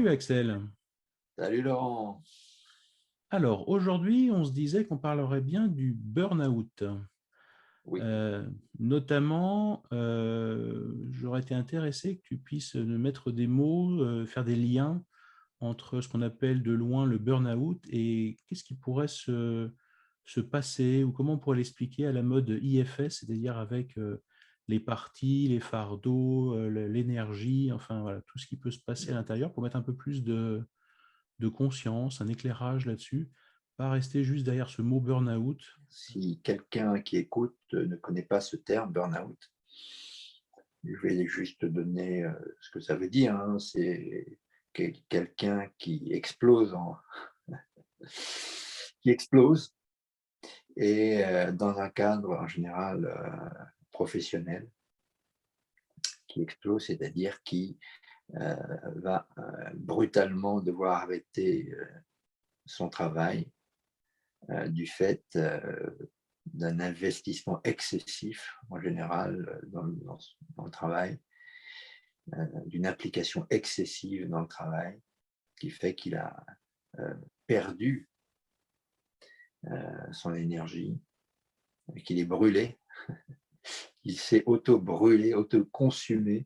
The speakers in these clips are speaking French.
Salut Axel. Salut Laurent. Alors aujourd'hui, on se disait qu'on parlerait bien du burn-out. Oui, Notamment, j'aurais été intéressé que tu puisses nous mettre des mots, faire des liens entre ce qu'on appelle de loin le burn-out et qu'est-ce qui pourrait se passer ou comment on pourrait l'expliquer à la mode IFS, c'est-à-dire avec les parties, les fardeaux, l'énergie, enfin voilà, tout ce qui peut se passer à l'intérieur pour mettre un peu plus de conscience, un éclairage là-dessus, pas rester juste derrière ce mot burn-out. si quelqu'un qui écoute ne connaît pas ce terme burn-out, je vais juste donner ce que ça veut dire, hein. C'est quelqu'un qui explose, qui explose et dans un cadre en général professionnel, qui explose, c'est-à-dire qui euh, va brutalement devoir arrêter son travail du fait d'un investissement excessif en général dans le travail, d'une implication excessive dans le travail, qui fait qu'il a euh, perdu son énergie, qu'il est brûlé, il s'est auto-brûlé, auto-consumé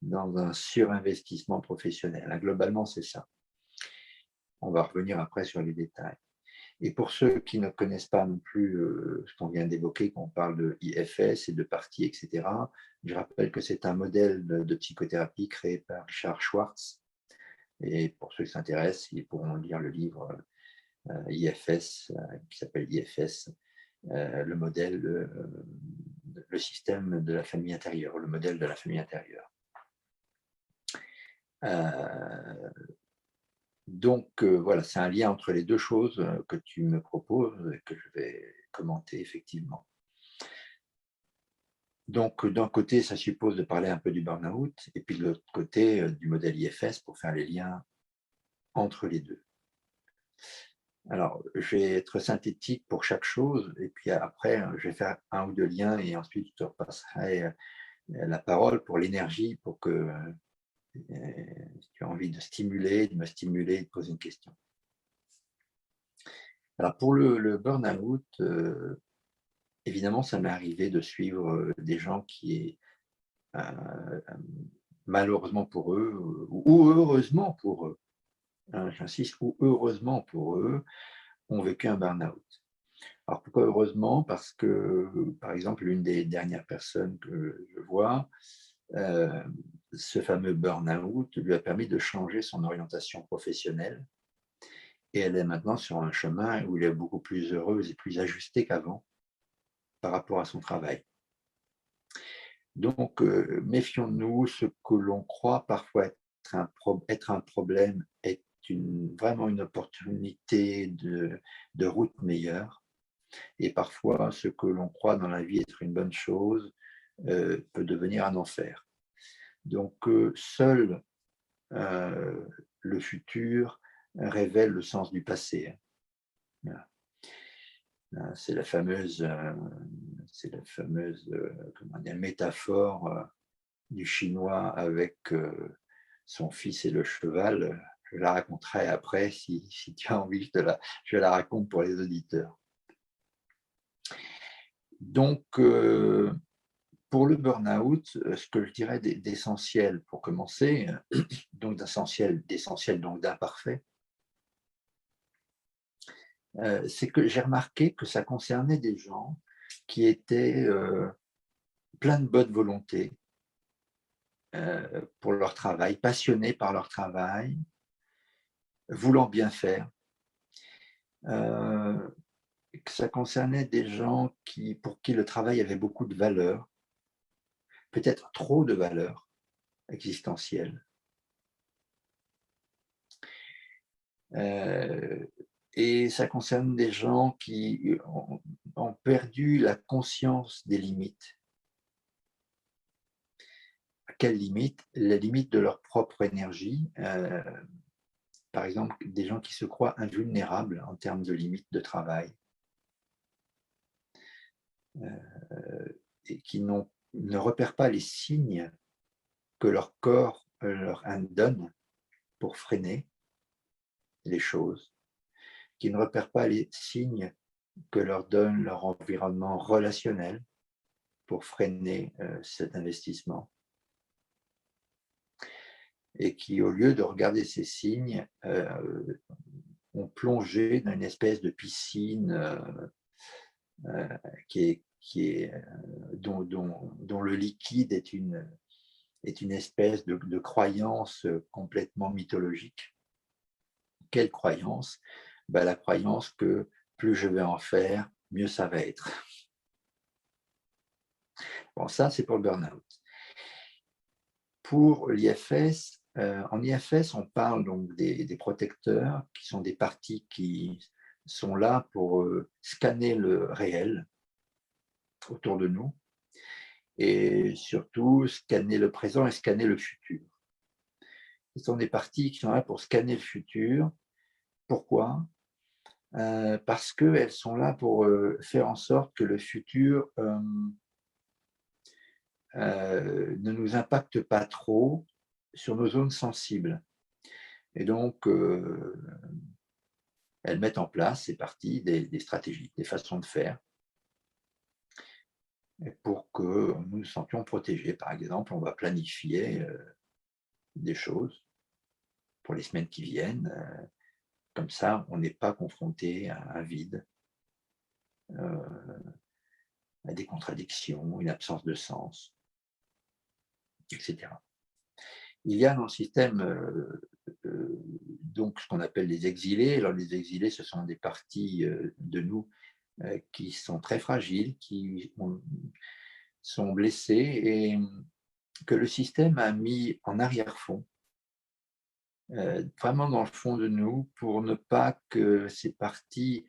dans un surinvestissement professionnel. Globalement, c'est ça. On va revenir après sur les détails. Et pour ceux qui ne connaissent pas non plus ce qu'on vient d'évoquer, quand on parle de IFS et de parties, etc., je rappelle que c'est un modèle de psychothérapie créé par Richard Schwartz. Et pour ceux qui s'intéressent, ils pourront lire le livre IFS, qui s'appelle IFS, le modèle, le système de la famille intérieure, le modèle de la famille intérieure. Donc voilà, c'est un lien entre les deux choses que tu me proposes et que je vais commenter effectivement. Donc d'un côté, ça suppose de parler un peu du burn-out et puis de l'autre côté du modèle IFS pour faire les liens entre les deux. Alors, je vais être synthétique pour chaque chose et puis après, je vais faire un ou deux liens et ensuite je te repasserai la parole pour l'énergie pour que si tu as envie de me stimuler, de poser une question. Alors pour le burn-out, évidemment, ça m'est arrivé de suivre des gens qui, malheureusement pour eux, ou heureusement pour eux, hein, j'insiste, ou heureusement pour eux, ont vécu un burn-out. Alors pourquoi heureusement? Parce que, par exemple, l'une des dernières personnes que je vois, euh, ce fameux burn-out lui a permis de changer son orientation professionnelle et elle est maintenant sur un chemin où elle est beaucoup plus heureuse et plus ajustée qu'avant par rapport à son travail. Donc, méfions-nous, ce que l'on croit parfois être un problème est vraiment une opportunité de route meilleure. Et parfois, ce que l'on croit dans la vie être une bonne chose peut devenir un enfer. Donc, seul le futur révèle le sens du passé. Voilà. C'est la fameuse comment dire, métaphore du chinois avec son fils et le cheval. Je la raconterai après si tu as envie, je la raconte pour les auditeurs. Donc, pour le burn-out, ce que je dirais d'essentiel pour commencer, donc d'essentiel donc d'imparfait, c'est que j'ai remarqué que ça concernait des gens qui étaient pleins de bonne volonté pour leur travail, passionnés par leur travail, voulant bien faire. Que ça concernait des gens pour qui le travail avait beaucoup de valeur, peut-être trop de valeur existentielle. Et ça concerne des gens qui ont perdu la conscience des limites. À quelles limites? La limite de leur propre énergie. Par exemple, des gens qui se croient invulnérables en termes de limites de travail et qui ne repèrent pas les signes que leur corps leur donne pour freiner les choses, qui ne repèrent pas les signes que leur donne leur environnement relationnel pour freiner cet investissement, et qui, au lieu de regarder ces signes, ont plongé dans une espèce de piscine dont le liquide est une espèce de croyance complètement mythologique. Quelle croyance? La croyance que plus je vais en faire, mieux ça va être. Bon, ça, c'est pour le burn-out. Pour l'IFS, en IFS, on parle donc des protecteurs, qui sont des parties qui sont là pour scanner le réel autour de nous, et surtout scanner le présent et scanner le futur. Ce sont des parties qui sont là pour scanner le futur. Pourquoi? Parce qu'elles sont là pour faire en sorte que le futur ne nous impacte pas trop sur nos zones sensibles. Et donc, elles mettent en place, ces parties, des stratégies, des façons de faire pour que nous nous sentions protégés. Par exemple, on va planifier des choses pour les semaines qui viennent. Comme ça, on n'est pas confronté à un vide, à des contradictions, une absence de sens, etc. Il y a dans le système donc ce qu'on appelle les exilés. Alors, les exilés, ce sont des parties de nous qui sont très fragiles, qui sont blessées, et que le système a mis en arrière-fond, vraiment dans le fond de nous, pour ne pas que ces parties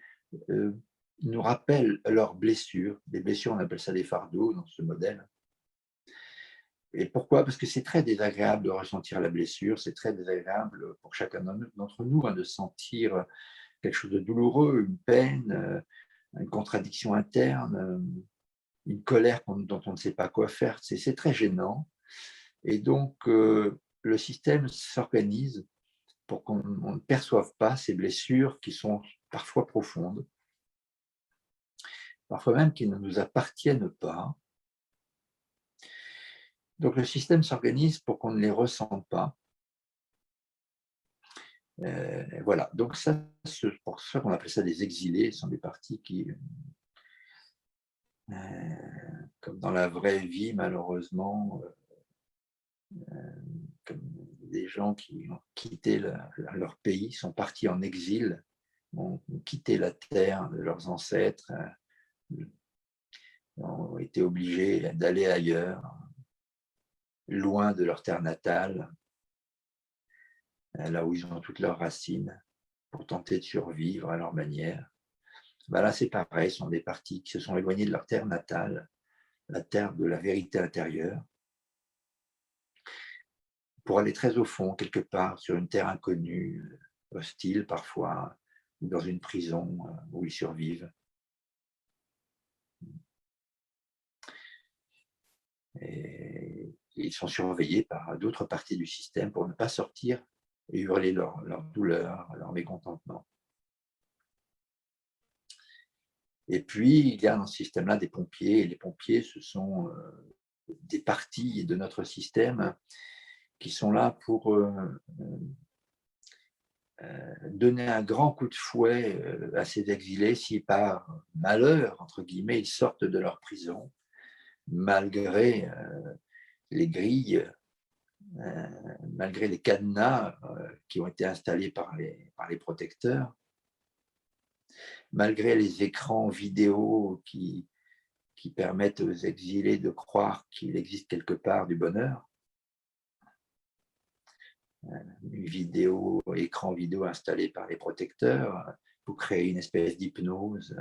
nous rappellent leurs blessures. Des blessures, on appelle ça des fardeaux dans ce modèle. Et pourquoi? Parce que c'est très désagréable de ressentir la blessure, c'est très désagréable pour chacun d'entre nous de sentir quelque chose de douloureux, une peine, une contradiction interne, une colère dont on ne sait pas quoi faire. C'est très gênant. Et donc, le système s'organise pour qu'on ne perçoive pas ces blessures qui sont parfois profondes, parfois même qui ne nous appartiennent pas. Donc, le système s'organise pour qu'on ne les ressente pas. Voilà, donc ça, c'est pour ça qu'on appelle ça des exilés. Ce sont des parties qui, comme dans la vraie vie, malheureusement, comme des gens qui ont quitté leur pays, sont partis en exil, ont quitté la terre de leurs ancêtres, ont été obligés d'aller ailleurs, loin de leur terre natale, là où ils ont toutes leurs racines, pour tenter de survivre à leur manière. Là, c'est pareil, ce sont des parties qui se sont éloignées de leur terre natale, la terre de la vérité intérieure, pour aller très au fond, quelque part, sur une terre inconnue, hostile parfois, ou dans une prison où ils survivent. Et ils sont surveillés par d'autres parties du système pour ne pas sortir et hurler leur douleur, leur mécontentement. Et puis, il y a dans ce système-là des pompiers, et les pompiers, ce sont des parties de notre système qui sont là pour donner un grand coup de fouet à ces exilés si par malheur, entre guillemets, ils sortent de leur prison, malgré les grilles, malgré les cadenas qui ont été installés par les protecteurs, malgré les écrans vidéo qui permettent aux exilés de croire qu'il existe quelque part du bonheur. Écran vidéo installé par les protecteurs pour créer une espèce d'hypnose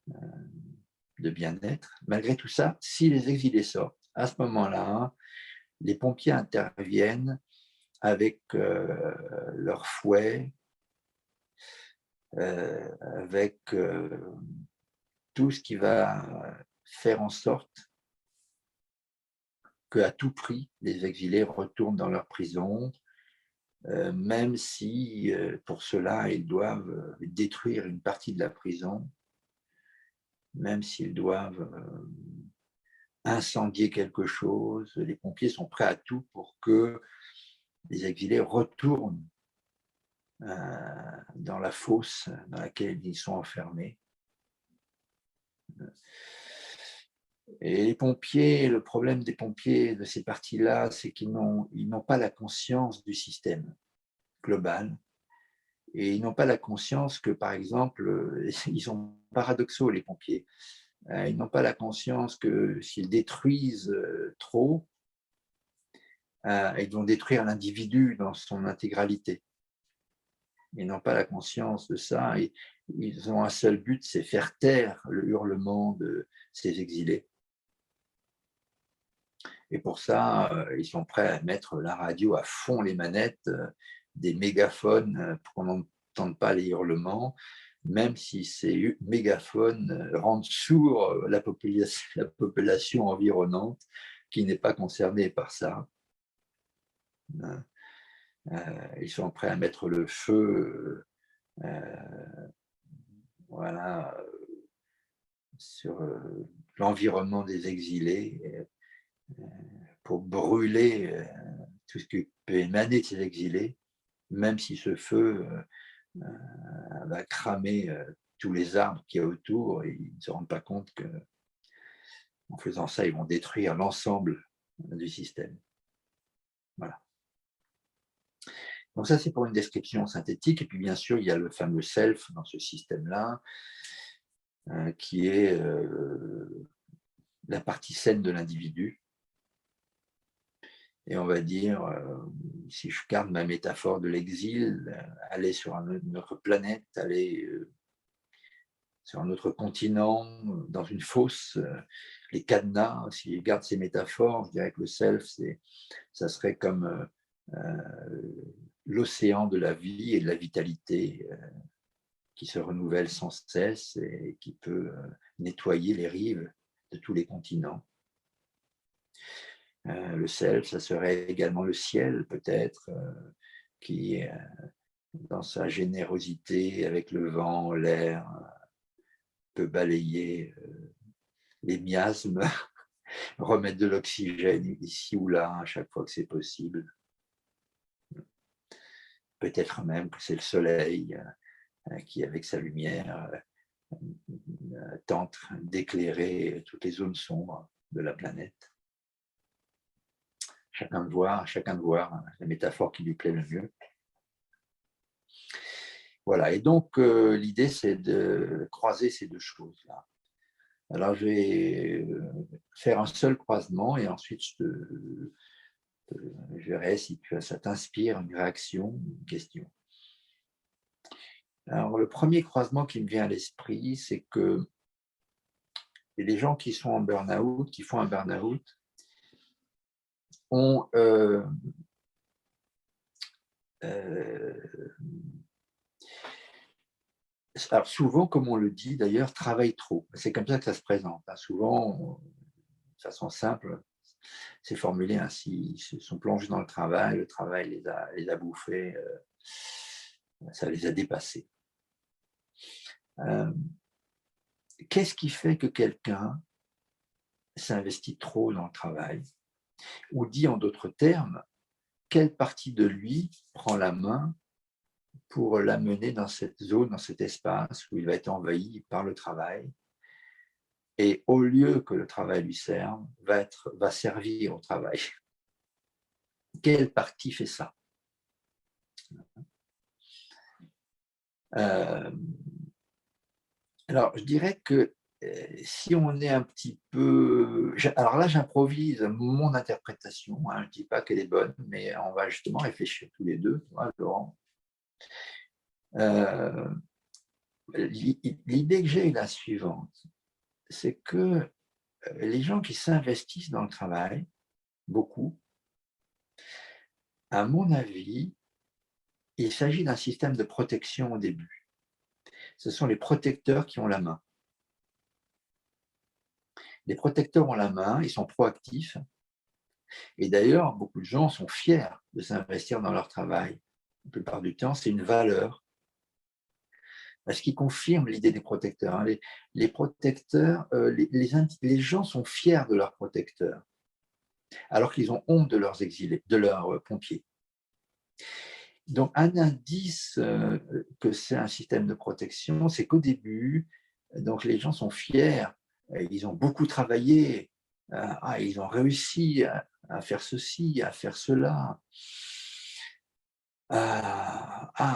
de bien-être. Malgré tout ça, si les exilés sortent, à ce moment-là, les pompiers interviennent avec leur fouet, avec tout ce qui va faire en sorte qu'à tout prix, les exilés retournent dans leur prison, même si pour cela, ils doivent détruire une partie de la prison, même s'ils doivent incendier quelque chose, les pompiers sont prêts à tout pour que les exilés retournent dans la fosse dans laquelle ils sont enfermés. Et les pompiers, le problème des pompiers de ces parties-là, c'est qu'ils n'ont pas la conscience du système global. Et ils n'ont pas la conscience que, par exemple, ils sont paradoxaux, les pompiers. Ils n'ont pas la conscience que s'ils détruisent trop, ils vont détruire l'individu dans son intégralité. Ils n'ont pas la conscience de ça. Et ils ont un seul but, c'est faire taire le hurlement de ces exilés. Et pour ça, ils sont prêts à mettre la radio à fond, les manettes, des mégaphones pour qu'on n'entende pas les hurlements, même si ces mégaphones rendent sourd la population environnante qui n'est pas concernée par ça. Ils sont prêts à mettre le feu voilà, sur l'environnement des exilés pour brûler tout ce qui peut émaner de ces exilés, même si ce feu va cramer tous les arbres qu'il y a autour, et ils ne se rendent pas compte qu'en faisant ça, ils vont détruire l'ensemble du système. Voilà. Donc ça, c'est pour une description synthétique. Et puis, bien sûr, il y a le fameux self dans ce système-là, qui est la partie saine de l'individu. Et on va dire, si je garde ma métaphore de l'exil, aller sur une autre planète, aller sur un autre continent, dans une fosse, les cadenas, si je garde ces métaphores, je dirais que le self, ça serait comme l'océan de la vie et de la vitalité qui se renouvelle sans cesse et qui peut nettoyer les rives de tous les continents. Le self, ça serait également le ciel, peut-être, qui, dans sa générosité avec le vent, l'air, peut balayer les miasmes, remettre de l'oxygène ici ou là, à chaque fois que c'est possible. Peut-être même que c'est le soleil qui, avec sa lumière, tente d'éclairer toutes les zones sombres de la planète. Chacun de voir la métaphore qui lui plaît le mieux. Voilà, et donc l'idée, c'est de croiser ces deux choses-là. Alors, je vais faire un seul croisement et ensuite, je verrai si ça t'inspire une réaction, une question. Alors, le premier croisement qui me vient à l'esprit, c'est que les gens qui sont en burn-out, qui font un burn-out, ont alors souvent, comme on le dit d'ailleurs, travaillent trop. C'est comme ça que ça se présente. Souvent, de façon simple, c'est formulé ainsi. Ils se sont plongés dans le travail les a bouffés, ça les a dépassés. Qu'est-ce qui fait que quelqu'un s'investit trop dans le travail? Ou dit en d'autres termes, quelle partie de lui prend la main pour l'amener dans cette zone, dans cet espace où il va être envahi par le travail, et au lieu que le travail lui serve, va servir au travail. Quelle partie fait ça? Alors, je dirais que si on est un petit peu... Alors là, j'improvise mon interprétation, je ne dis pas qu'elle est bonne, mais on va justement réfléchir tous les deux, toi, Laurent. L'idée que j'ai est la suivante, c'est que les gens qui s'investissent dans le travail, beaucoup, à mon avis, il s'agit d'un système de protection au début. Ce sont les protecteurs qui ont la main. Les protecteurs ont la main, ils sont proactifs. Et d'ailleurs, beaucoup de gens sont fiers de s'investir dans leur travail la plupart du temps, c'est une valeur. Ce qui confirme l'idée des protecteurs. Hein. Les protecteurs, les gens sont fiers de leurs protecteurs, alors qu'ils ont honte de leurs exilés, de leurs pompiers. Donc, un indice que c'est un système de protection, c'est qu'au début, donc les gens sont fiers, ils ont beaucoup travaillé, ils ont réussi à faire ceci, à faire cela.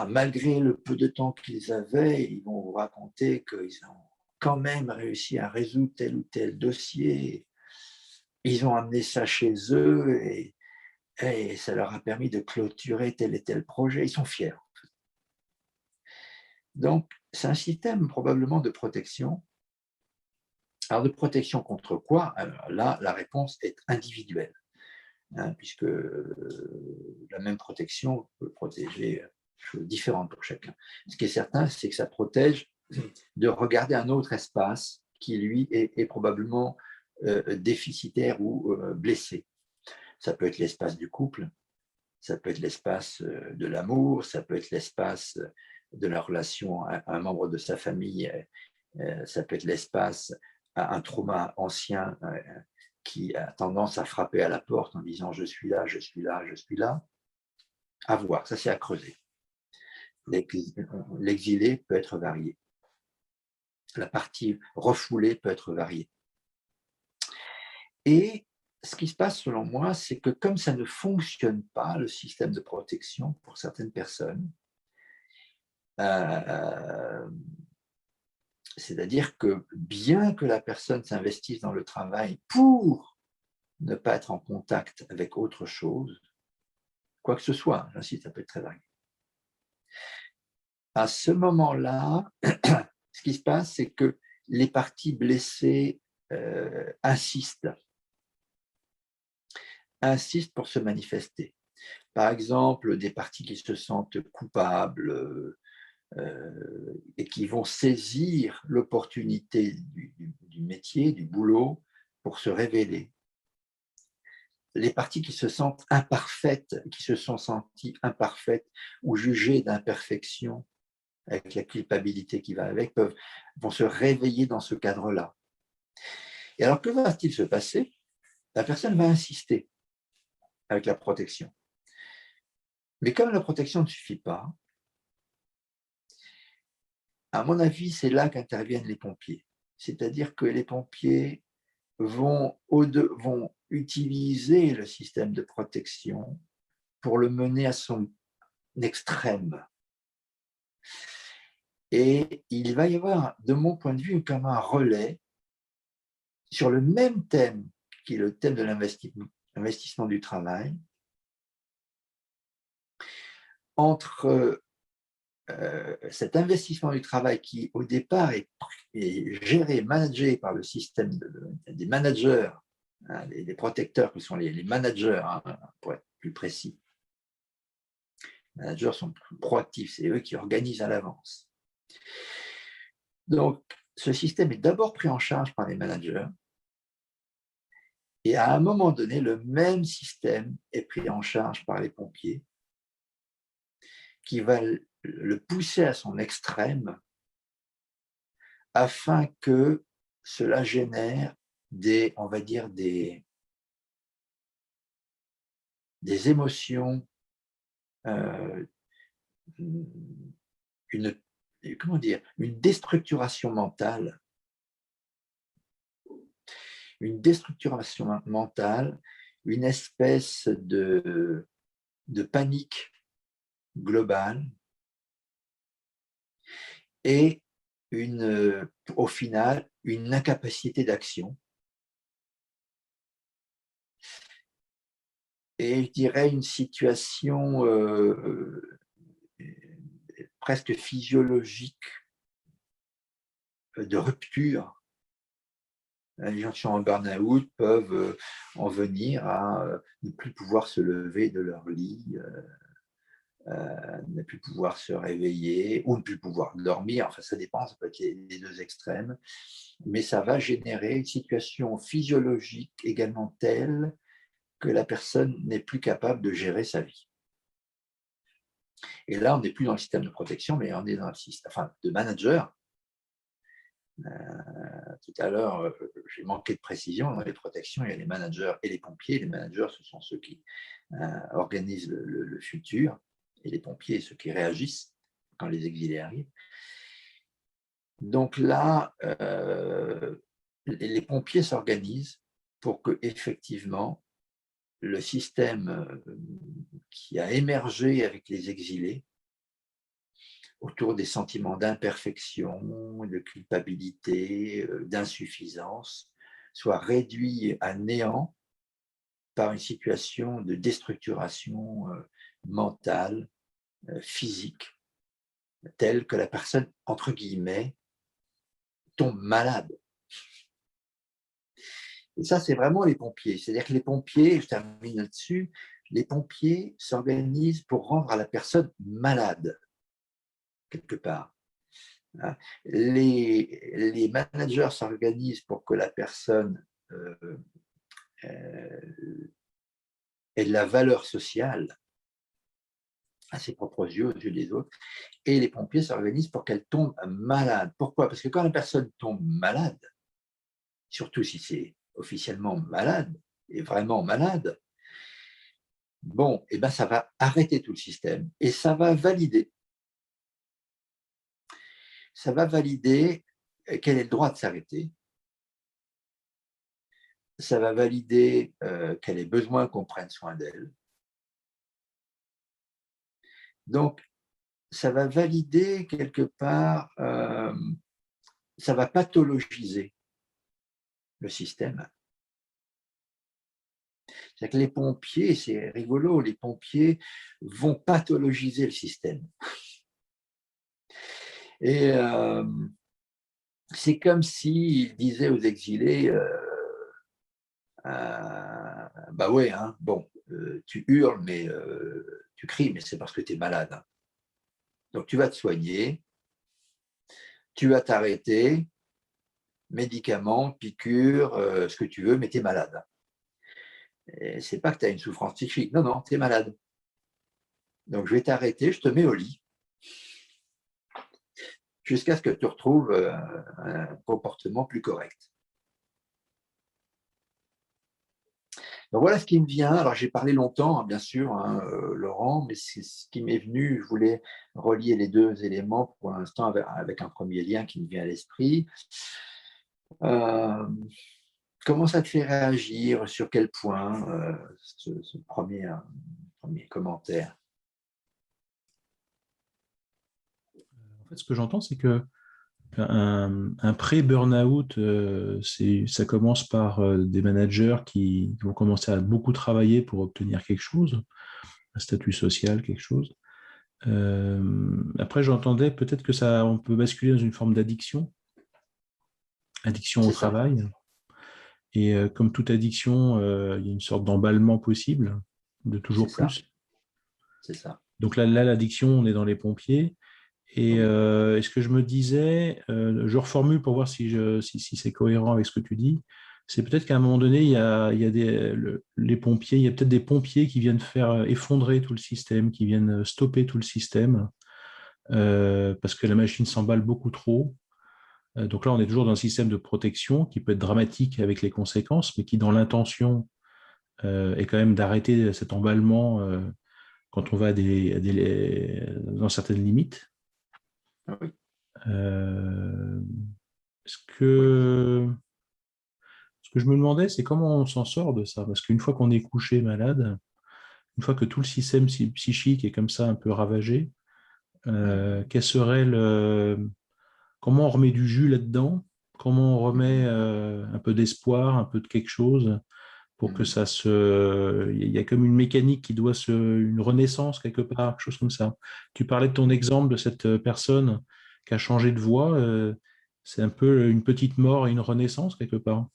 Malgré le peu de temps qu'ils avaient, ils vont vous raconter qu'ils ont quand même réussi à résoudre tel ou tel dossier. Ils ont amené ça chez eux et ça leur a permis de clôturer tel et tel projet. Ils sont fiers. Donc, c'est un système probablement de protection. Alors, de protection contre quoi? Alors là, la réponse est individuelle, hein, puisque la même protection peut protéger des choses différentes pour chacun. Ce qui est certain, c'est que ça protège de regarder un autre espace qui, lui, est probablement déficitaire ou blessé. Ça peut être l'espace du couple, ça peut être l'espace de l'amour, ça peut être l'espace de la relation à un membre de sa famille, ça peut être l'espace à un trauma ancien qui a tendance à frapper à la porte en disant « je suis là, je suis là, je suis là ». À voir, ça c'est à creuser. L'exilé peut être varié. La partie refoulée peut être variée. Et ce qui se passe selon moi, c'est que comme ça ne fonctionne pas, le système de protection pour certaines personnes, c'est-à-dire que bien que la personne s'investisse dans le travail pour ne pas être en contact avec autre chose, quoi que ce soit, j'insiste, ça peut être très varié. À ce moment-là, ce qui se passe, c'est que les parties blessées insistent pour se manifester. Par exemple, des parties qui se sentent coupables et qui vont saisir l'opportunité du métier, du boulot, pour se révéler. Les parties qui se sentent imparfaites, qui se sont senties imparfaites ou jugées d'imperfection, avec la culpabilité qui va avec, vont se réveiller dans ce cadre-là. Et alors, que va-t-il se passer? La personne va insister avec la protection. Mais comme la protection ne suffit pas, à mon avis, c'est là qu'interviennent les pompiers. C'est-à-dire que les pompiers vont utiliser le système de protection pour le mener à son extrême. Et il va y avoir, de mon point de vue, comme un relais sur le même thème qui est le thème de l'investissement du travail, entre cet investissement du travail qui, au départ, est géré, managé par le système des managers, hein, les protecteurs qui sont les managers, hein, pour être plus précis. Les managers sont plus proactifs, c'est eux qui organisent à l'avance. Donc, ce système est d'abord pris en charge par les managers, et à un moment donné, le même système est pris en charge par les pompiers, qui va le pousser à son extrême afin que cela génère on va dire, des émotions, une déstructuration mentale. Une espèce de panique globale et au final, une incapacité d'action. Et je dirais une situation presque physiologique de rupture. Les gens qui sont en burn-out peuvent en venir à ne plus pouvoir se lever de leur lit, ne plus pouvoir se réveiller ou ne plus pouvoir dormir. Enfin, ça dépend, ça peut être les deux extrêmes. Mais ça va générer une situation physiologique également telle que la personne n'est plus capable de gérer sa vie. Et là, on n'est plus dans le système de protection, mais on est dans le système de manager. Tout à l'heure, j'ai manqué de précision. Dans les protections, il y a les managers et les pompiers. Les managers, ce sont ceux qui organisent le futur, et les pompiers, ceux qui réagissent quand les exilés arrivent. Donc là, les pompiers s'organisent pour que, effectivement, le système qui a émergé avec les exilés autour des sentiments d'imperfection, de culpabilité, d'insuffisance, soit réduit à néant par une situation de déstructuration mentale, physique, telle que la personne, entre guillemets, tombe malade. Et ça, c'est vraiment les pompiers. C'est-à-dire que les pompiers, je termine là-dessus, les pompiers s'organisent pour rendre à la personne malade, quelque part. Les managers s'organisent pour que la personne ait de la valeur sociale à ses propres yeux, aux yeux des autres, et les pompiers s'organisent pour qu'elle tombe malade. Pourquoi? Parce que quand la personne tombe malade, surtout si c'est officiellement malade, et vraiment malade, bon, et ben ça va arrêter tout le système, et ça va valider. Ça va valider qu'elle ait le droit de s'arrêter. Ça va valider qu'elle ait besoin qu'on prenne soin d'elle. Donc, ça va valider quelque part, ça va pathologiser le système. C'est-à-dire que les pompiers, c'est rigolo, les pompiers vont pathologiser le système. Et c'est comme s'ils disaient aux exilés, bah ouais, hein, bon, tu hurles, mais tu cries, mais c'est parce que tu es malade. Hein. Donc tu vas te soigner, tu vas t'arrêter, médicaments, piqûres, ce que tu veux, mais tu es malade. C'est pas que tu as une souffrance psychique, non, non, tu es malade. Donc je vais t'arrêter, je te mets au lit, jusqu'à ce que tu retrouves un comportement plus correct. Donc voilà ce qui me vient. Alors j'ai parlé longtemps, hein, bien sûr, hein, Laurent, mais c'est ce qui m'est venu. Je voulais relier les deux éléments pour l'instant avec un premier lien qui me vient à l'esprit. Comment ça te fait réagir? Sur quel point ce premier commentaire? En fait, ce que j'entends, c'est que un pré-burnout, ça commence par des managers qui vont commencer à beaucoup travailler pour obtenir quelque chose, un statut social, quelque chose. Après, j'entendais peut-être que ça, on peut basculer dans une forme d'addiction, addiction au C'est ça, travail. Et comme toute addiction, il y a une sorte d'emballement possible, de c'est toujours ça, plus. c'est ça. Donc là, l'addiction, on est dans les pompiers. Et Oui. est-ce que je me disais, je reformule pour voir si c'est cohérent avec ce que tu dis, c'est peut-être qu'à un moment donné, il y a les pompiers, il y a peut-être des pompiers qui viennent faire effondrer tout le système, qui viennent stopper tout le système, parce que la machine s'emballe beaucoup trop. Donc là, on est toujours dans un système de protection qui peut être dramatique avec les conséquences, mais qui, dans l'intention, est quand même d'arrêter cet emballement quand on va dans certaines limites. Oui. Euh, ce Oui. que, ce que je me demandais, c'est comment on s'en sort de ça. Parce qu'une fois qu'on est couché malade, une fois que tout le système psychique est comme ça un peu ravagé, quel serait comment on remet du jus là-dedans? Comment on remet un peu d'espoir, un peu de quelque chose pour que ça se. Il y a comme une mécanique qui doit une renaissance quelque part, quelque chose comme ça. Tu parlais de ton exemple de cette personne qui a changé de voix. C'est un peu une petite mort et une renaissance quelque part.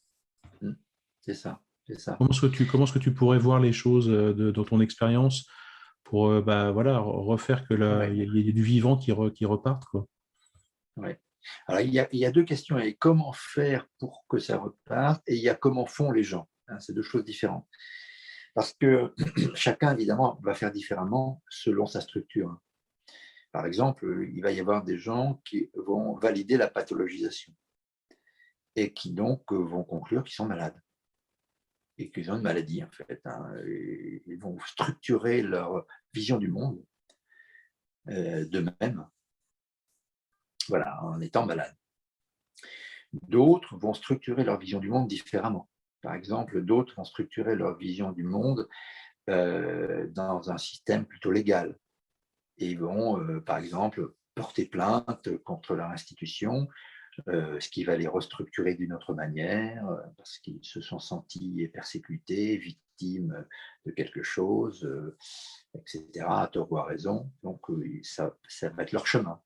C'est ça, c'est ça. Comment est-ce que tu pourrais voir les choses dans ton expérience pour bah, voilà, refaire que Ouais, il y ait du vivant qui reparte, quoi. ouais. Alors, il y a deux questions. Il y a comment faire pour que ça reparte et il y a comment font les gens. Hein, c'est deux choses différentes. Parce que chacun, évidemment, va faire différemment selon sa structure. Par exemple, il va y avoir des gens qui vont valider la pathologisation et qui donc vont conclure qu'ils sont malades et qu'ils ont une maladie en fait, hein. Ils vont structurer leur vision du monde d'eux-mêmes, voilà, en étant malades. D'autres vont structurer leur vision du monde différemment. Par exemple, d'autres vont structurer leur vision du monde dans un système plutôt légal. Et ils vont, par exemple, porter plainte contre leur institution, ce qui va les restructurer d'une autre manière, parce qu'ils se sont sentis persécutés, victimes de quelque chose, etc., à tort ou à raison. Donc, ça va être leur chemin.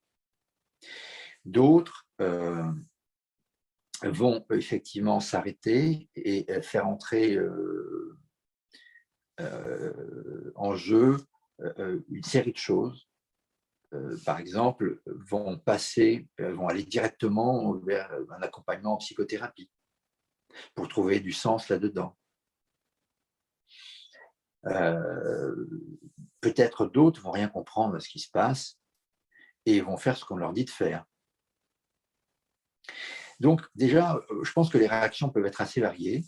D'autres vont effectivement s'arrêter et faire entrer en jeu une série de choses. Par exemple, vont aller directement vers un accompagnement en psychothérapie pour trouver du sens là-dedans. Peut-être d'autres vont rien comprendre à ce qui se passe et vont faire ce qu'on leur dit de faire. Donc déjà, je pense que les réactions peuvent être assez variées.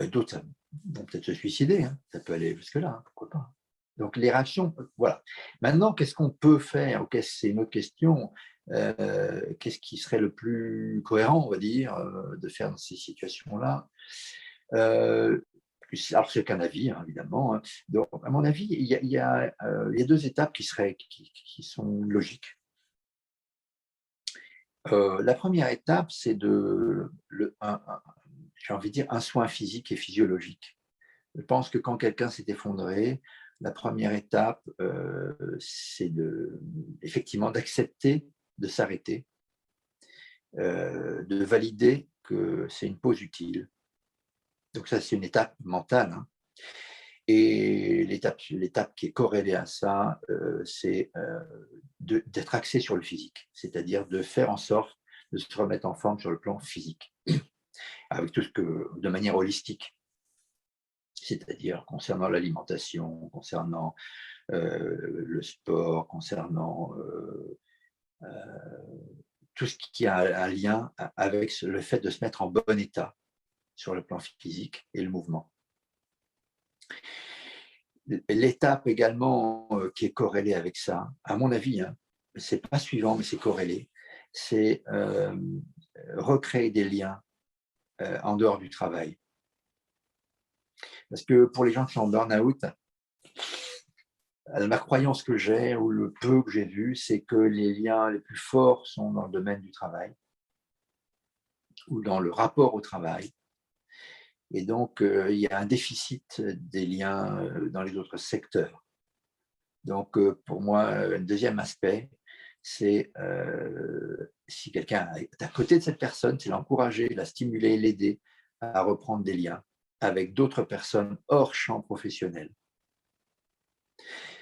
D'autres vont peut-être se suicider, hein. Ça peut aller jusque-là, hein, pourquoi pas. Donc les réactions, voilà. Maintenant, qu'est-ce qu'on peut faire? C'est une autre question. Qu'est-ce qui serait le plus cohérent, on va dire, de faire dans ces situations-là? Alors, c'est qu'un avis, hein, évidemment, hein. Donc, à mon avis, il y a deux étapes qui sont logiques. La première étape, c'est j'ai envie de dire, un soin physique et physiologique. Je pense que quand quelqu'un s'est effondré, la première étape, c'est effectivement d'accepter de s'arrêter, de valider que c'est une pause utile. Donc ça, c'est une étape mentale, hein. Et l'étape qui est corrélée à ça, c'est d'être axé sur le physique, c'est-à-dire de faire en sorte de se remettre en forme sur le plan physique, avec de manière holistique, c'est-à-dire concernant l'alimentation, concernant le sport, concernant tout ce qui a un lien avec le fait de se mettre en bon état sur le plan physique et le mouvement. L'étape également qui est corrélée avec ça, à mon avis, hein, c'est pas suivant, mais c'est corrélé, c'est recréer des liens en dehors du travail. Parce que pour les gens qui sont en burn-out, ma croyance que j'ai, ou le peu que j'ai vu, c'est que les liens les plus forts sont dans le domaine du travail, ou dans le rapport au travail. Et donc, il y a un déficit des liens dans les autres secteurs. Donc, pour moi, un deuxième aspect, c'est si quelqu'un est à côté de cette personne, c'est l'encourager, la stimuler, l'aider à reprendre des liens avec d'autres personnes hors champ professionnel.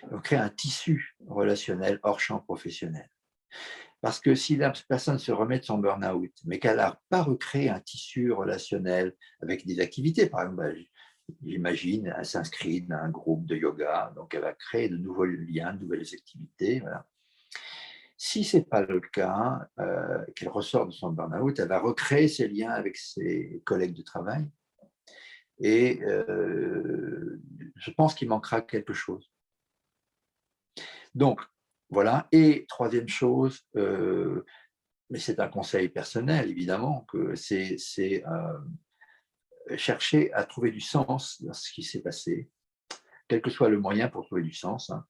Donc, créer un tissu relationnel hors champ professionnel. Parce que si la personne se remet de son burn-out, mais qu'elle n'a pas recréé un tissu relationnel avec des activités, par exemple, j'imagine, elle s'inscrit dans un groupe de yoga, donc elle va créer de nouveaux liens, de nouvelles activités. Voilà. Si ce n'est pas le cas, qu'elle ressort de son burn-out, elle va recréer ses liens avec ses collègues de travail. Et je pense qu'il manquera quelque chose. Donc, voilà. Et troisième chose, mais c'est un conseil personnel, évidemment, que c'est chercher à trouver du sens dans ce qui s'est passé, quel que soit le moyen pour trouver du sens, hein.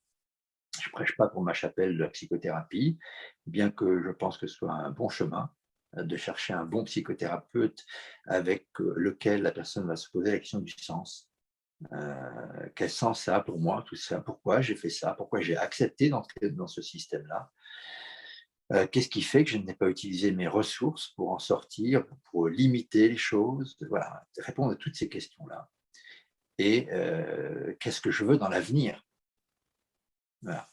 Je ne prêche pas pour ma chapelle de la psychothérapie, bien que je pense que ce soit un bon chemin de chercher un bon psychothérapeute avec lequel la personne va se poser la question du sens. Quel sens ça a pour moi, tout ça? Pourquoi j'ai fait ça? Pourquoi j'ai accepté d'entrer dans ce système-là? Qu'est-ce qui fait que je n'ai pas utilisé mes ressources pour en sortir, pour limiter les choses? Voilà, répondre à toutes ces questions-là. Et qu'est-ce que je veux dans l'avenir? Voilà.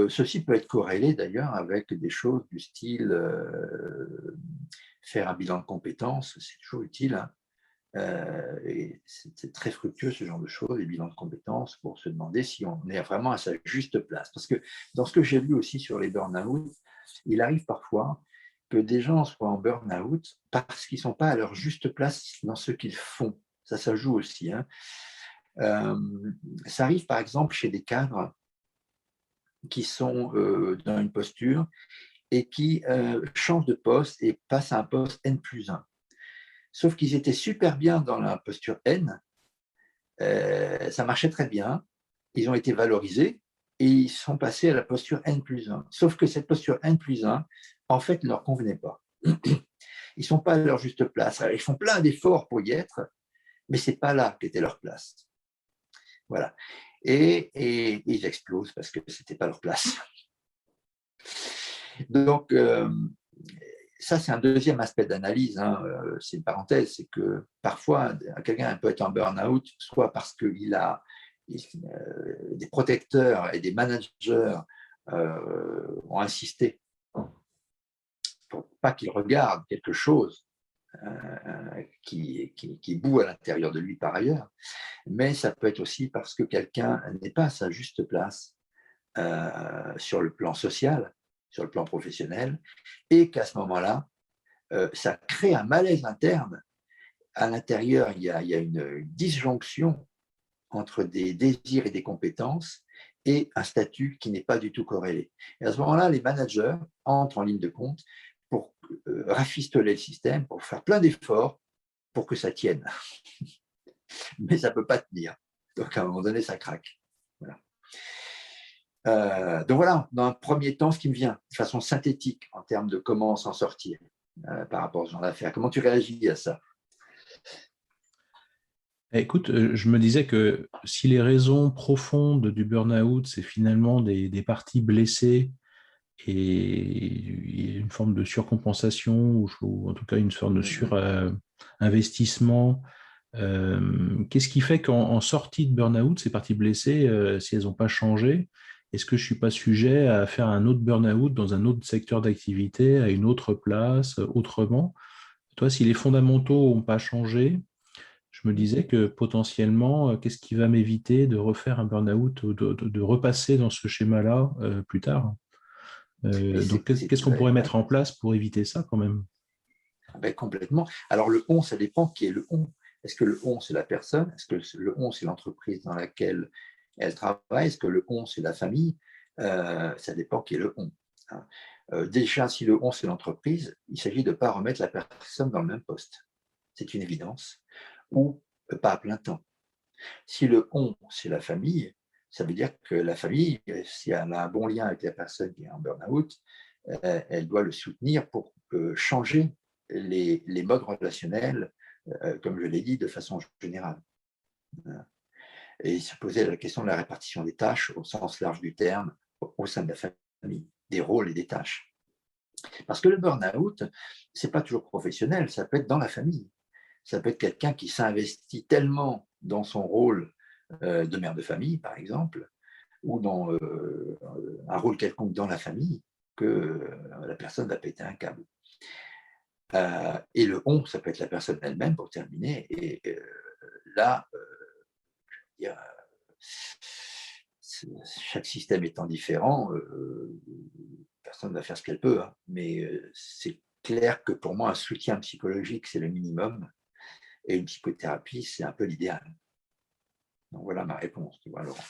Ceci peut être corrélé d'ailleurs avec des choses du style faire un bilan de compétences, c'est toujours utile, hein. Et c'est très fructueux ce genre de choses, les bilans de compétences, pour se demander si on est vraiment à sa juste place. Parce que dans ce que j'ai lu aussi sur les burn-out, il arrive parfois que des gens soient en burn-out parce qu'ils ne sont pas à leur juste place dans ce qu'ils font. Ça joue aussi. Hein. Ça arrive par exemple chez des cadres qui sont dans une posture et qui changent de poste et passent à un poste N+1. Sauf qu'ils étaient super bien dans la posture N, ça marchait très bien, ils ont été valorisés et ils sont passés à la posture N+1. Sauf que cette posture N+1, en fait, ne leur convenait pas. Ils ne sont pas à leur juste place. Alors, ils font plein d'efforts pour y être, mais ce n'est pas là qu'était leur place. Voilà. Et ils explosent parce que ce n'était pas leur place. Donc, ça, c'est un deuxième aspect d'analyse. Hein. C'est une parenthèse, c'est que parfois, quelqu'un peut être en burn-out, soit parce qu'il a des protecteurs et des managers ont insisté pour pas qu'il regarde quelque chose qui boue à l'intérieur de lui par ailleurs, mais ça peut être aussi parce que quelqu'un n'est pas à sa juste place sur le plan social, sur le plan professionnel, et qu'à ce moment-là, ça crée un malaise interne. À l'intérieur, il y a une disjonction entre des désirs et des compétences et un statut qui n'est pas du tout corrélé. Et à ce moment-là, les managers entrent en ligne de compte pour rafistoler le système, pour faire plein d'efforts pour que ça tienne. Mais ça ne peut pas tenir. Donc, à un moment donné, ça craque. Voilà. Donc voilà, dans un premier temps, ce qui me vient de façon synthétique en termes de comment s'en sortir par rapport à ce genre d'affaires. Comment tu réagis à ça? Écoute, je me disais que si les raisons profondes du burn-out, c'est finalement des parties blessées et une forme de surcompensation ou en tout cas une sorte de surinvestissement, qu'est-ce qui fait qu'en sortie de burn-out, ces parties blessées, si elles n'ont pas changé, est-ce que je ne suis pas sujet à faire un autre burn-out dans un autre secteur d'activité, à une autre place, autrement? Toi, si les fondamentaux n'ont pas changé, je me disais que potentiellement, qu'est-ce qui va m'éviter de refaire un burn-out ou de repasser dans ce schéma-là plus tard? Donc, qu'est-ce qu'on pourrait mettre en place pour éviter ça quand même? Ben, complètement. Alors, le on, ça dépend qui est le on. Est-ce que le on, c'est la personne? Est-ce que le on, c'est l'entreprise dans laquelle elle travaille? Est-ce que le on, c'est la famille? Ça dépend qui est le on. Hein. Déjà, si le on, c'est l'entreprise, il s'agit de ne pas remettre la personne dans le même poste. C'est une évidence. Ou pas à plein temps. Si le on, c'est la famille, ça veut dire que la famille, si elle a un bon lien avec la personne qui est en burn-out, elle doit le soutenir pour changer les modes relationnels, comme je l'ai dit, de façon générale. Et se poser la question de la répartition des tâches au sens large du terme au sein de la famille, des rôles et des tâches. Parce que le burn-out, ce n'est pas toujours professionnel, ça peut être dans la famille. Ça peut être quelqu'un qui s'investit tellement dans son rôle de mère de famille, par exemple, ou dans un rôle quelconque dans la famille, que la personne va péter un câble. Et le on, ça peut être la personne elle-même, pour terminer. Et là, chaque système étant différent, personne va faire ce qu'elle peut. Hein. Mais c'est clair que pour moi, un soutien psychologique, c'est le minimum. Et une psychothérapie, c'est un peu l'idéal. Donc voilà ma réponse, tu vois, Laurent.